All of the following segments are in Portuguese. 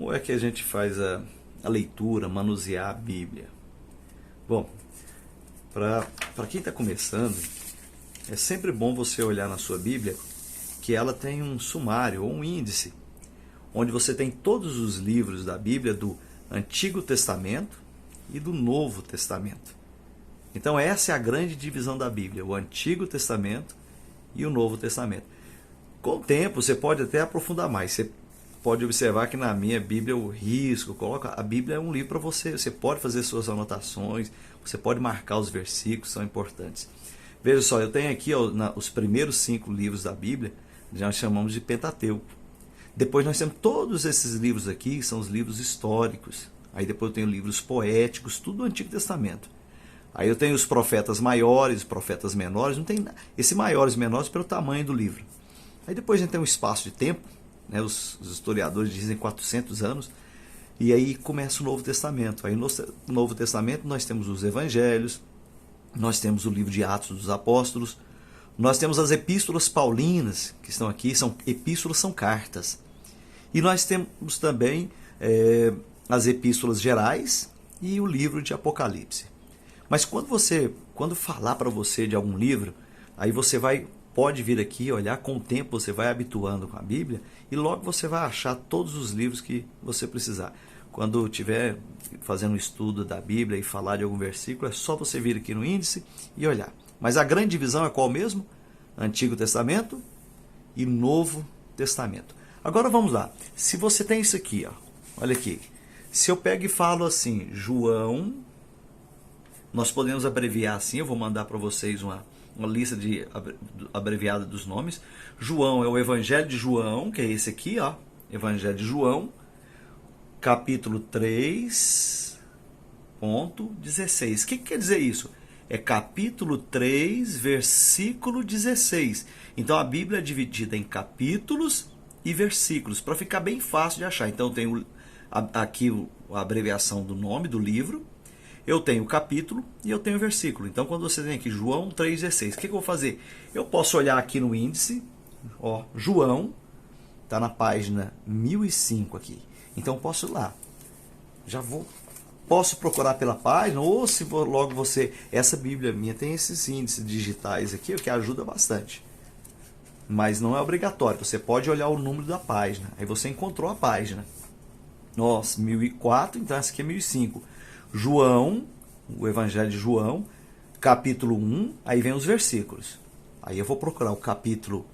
Como é que a gente faz a leitura, manusear a Bíblia? Bom, para quem está começando, é sempre bom você olhar na sua Bíblia que ela tem um sumário ou um índice, onde você tem todos os livros da Bíblia do Antigo Testamento e do Novo Testamento. Então essa é a grande divisão da Bíblia, o Antigo Testamento e o Novo Testamento. Com o tempo você pode até aprofundar mais. Você pode observar que na minha Bíblia eu risco, coloca, a Bíblia é um livro para você. Você pode fazer suas anotações, você pode marcar os versículos, são importantes. Veja só, eu tenho aqui os primeiros 5 livros da Bíblia, nós chamamos de Pentateuco. Depois nós temos todos esses livros aqui, são os livros históricos. Aí depois eu tenho livros poéticos, tudo do Antigo Testamento. Aí eu tenho os profetas maiores, os profetas menores, não tem esse maiores e menores pelo tamanho do livro. Aí depois a gente tem um espaço de tempo, né, os historiadores dizem 400 anos, e aí começa o Novo Testamento. Aí no Novo Testamento nós temos os Evangelhos, nós temos o livro de Atos dos Apóstolos, nós temos as epístolas paulinas, que estão aqui, epístolas são cartas. E nós temos também as epístolas gerais e o livro de Apocalipse. Mas quando falar para você de algum livro, aí você pode vir aqui olhar, com o tempo você vai habituando com a Bíblia e logo você vai achar todos os livros que você precisar. Quando estiver fazendo um estudo da Bíblia e falar de algum versículo, é só você vir aqui no índice e olhar. Mas a grande divisão é qual mesmo? Antigo Testamento e Novo Testamento. Agora vamos lá. Se você tem isso aqui, ó, olha aqui. Se eu pego e falo assim, João, nós podemos abreviar assim, eu vou mandar para vocês uma lista abreviada dos nomes. João é o Evangelho de João, que é esse aqui, ó, Evangelho de João, capítulo 3.16. O que quer dizer isso? É capítulo 3, versículo 16. Então a Bíblia é dividida em capítulos e versículos, para ficar bem fácil de achar. Então eu tenho aqui a abreviação do nome do livro, eu tenho o capítulo e eu tenho o versículo. Então quando você tem aqui João 3,16, o que eu vou fazer? Eu posso olhar aqui no índice, ó, João, está na página 1005 aqui. Então eu posso ir lá, posso procurar pela página, ou se logo você, essa Bíblia minha tem esses índices digitais aqui, o que ajuda bastante. Mas não é obrigatório, você pode olhar o número da página, aí você encontrou a página. Nossa, 1004, então essa aqui é 1005. João, o Evangelho de João, capítulo 1, aí vem os versículos. Aí eu vou procurar o capítulo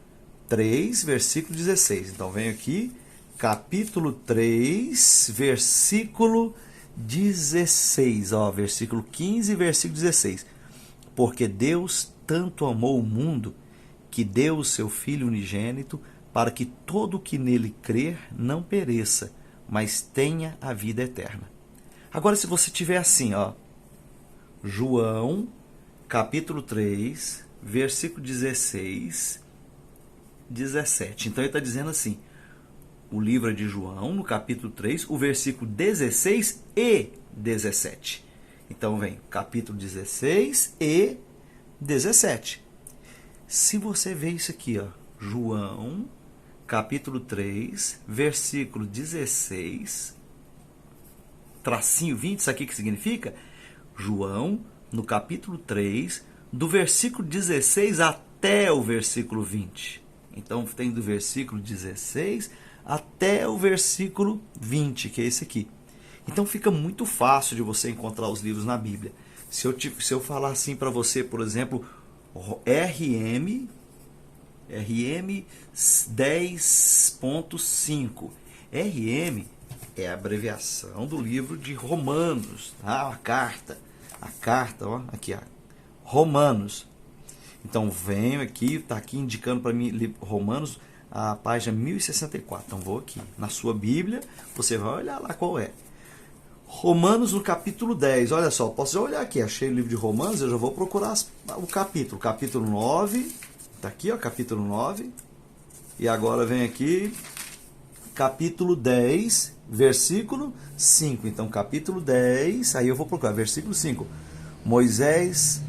3, versículo 16. Então venho aqui, capítulo 3, versículo 16, ó, versículo 15 e versículo 16. Porque Deus tanto amou o mundo que deu o seu Filho unigênito para que todo o que nele crer não pereça, mas tenha a vida eterna. Agora se você tiver assim, ó, João, capítulo 3, versículo 16, 17. Então ele está dizendo assim, o livro é de João, no capítulo 3, o versículo 16 e 17. Então vem capítulo 16 e 17. Se você vê isso aqui, ó, João, capítulo 3, versículo 16, tracinho 20, isso aqui que significa? João, no capítulo 3, do versículo 16 até o versículo 20. Então tem do versículo 16 até o versículo 20, que é esse aqui. Então fica muito fácil de você encontrar os livros na Bíblia. Se eu falar assim para você, por exemplo, RM 10.5. RM é a abreviação do livro de Romanos, tá? A carta, ó, aqui, ó, Romanos. Então venho aqui, está aqui indicando para mim Romanos, a página 1064. Então vou aqui na sua Bíblia, você vai olhar lá qual é. Romanos no capítulo 10, olha só, posso já olhar aqui, achei o livro de Romanos, eu já vou procurar o capítulo 9, está aqui, ó, capítulo 9, e agora vem aqui, capítulo 10, versículo 5, então capítulo 10, aí eu vou procurar, versículo 5, Moisés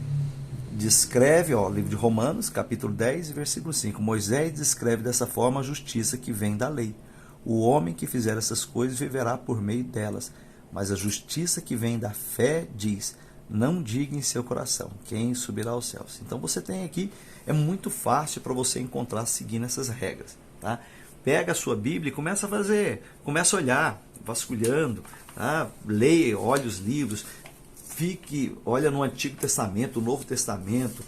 descreve, ó, livro de Romanos, capítulo 10, versículo 5, Moisés descreve dessa forma a justiça que vem da lei. O homem que fizer essas coisas viverá por meio delas. Mas a justiça que vem da fé diz: não diga em seu coração quem subirá aos céus. Então você tem aqui, é muito fácil para você encontrar seguindo essas regras. Tá? Pega a sua Bíblia e começa a fazer, começa a olhar, vasculhando, tá? Leia, olha os livros, olha no Antigo Testamento, no Novo Testamento,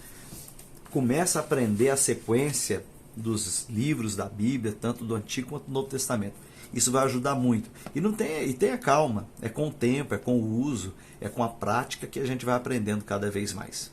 começa a aprender a sequência dos livros da Bíblia, tanto do Antigo quanto do Novo Testamento. Isso vai ajudar muito. E tenha calma, é com o tempo, é com o uso, é com a prática que a gente vai aprendendo cada vez mais.